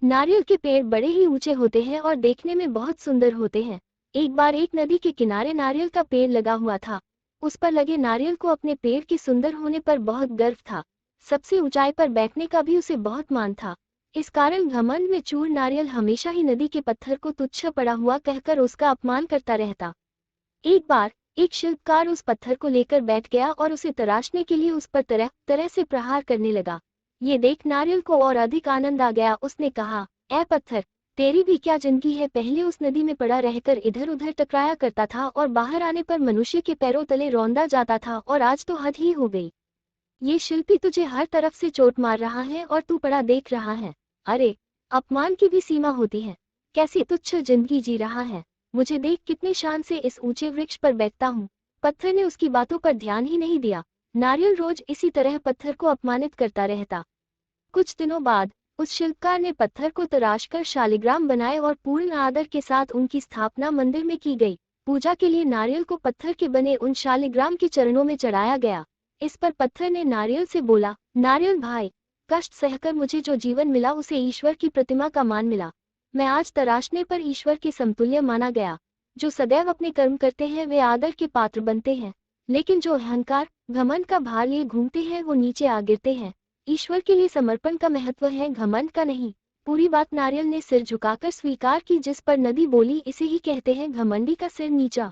नारियल के पेड़ बड़े ही ऊंचे होते हैं और देखने में बहुत सुंदर होते हैं। एक बार एक नदी के किनारे नारियल का पेड़ लगा हुआ था। उस पर लगे नारियल को अपने पेड़ के सुंदर होने पर बहुत गर्व था। सबसे ऊंचाई पर बैठने का भी उसे बहुत मान था। इस कारण घमंड में चूर नारियल हमेशा ही नदी के पत्थर को तुच्छ पड़ा हुआ कहकर उसका अपमान करता रहता। एक बार एक शिल्पकार उस पत्थर को लेकर बैठ गया और उसे तराशने के लिए उस पर तरह तरह से प्रहार करने लगा। ये देख नारियल को और अधिक आनंद आ गया। उसने कहा, ऐ पत्थर, तेरी भी क्या जिंदगी है। पहले उस नदी में पड़ा रहकर इधर उधर टकराया करता था और बाहर आने पर मनुष्य के पैरों तले रौंदा जाता था, और आज तो हद ही हो गई। ये शिल्पी तुझे हर तरफ से चोट मार रहा है और तू पड़ा देख रहा है। अरे, अपमान की भी सीमा होती है। कैसी तुच्छ जिंदगी जी रहा है। मुझे देख कितने शान से इस ऊंचे वृक्ष पर बैठता हूँ। पत्थर ने उसकी बातों पर ध्यान ही नहीं दिया। नारियल रोज इसी तरह पत्थर को अपमानित करता रहता। कुछ दिनों बाद उस शिल्पकार ने पत्थर को तराशकर शालिग्राम बनाए और पूर्ण आदर के साथ उनकी स्थापना मंदिर में की गई। पूजा के लिए नारियल को पत्थर के बने उन शालिग्राम के चरणों में चढ़ाया गया। इस पर पत्थर ने नारियल से बोला, नारियल भाई, कष्ट सहकर मुझे जो जीवन मिला उसे ईश्वर की प्रतिमा का मान मिला। मैं आज तराशने पर ईश्वर के समतुल्य माना गया। जो सदैव अपने कर्म करते हैं वे आदर के पात्र बनते हैं, लेकिन जो अहंकार घमंड का भार लिए घूमते हैं वो नीचे आ गिरते हैं। ईश्वर के लिए समर्पण का महत्व है, घमंड का नहीं। पूरी बात नारियल ने सिर झुकाकर स्वीकार की, जिस पर नदी बोली, इसे ही कहते हैं घमंडी का सिर नीचा।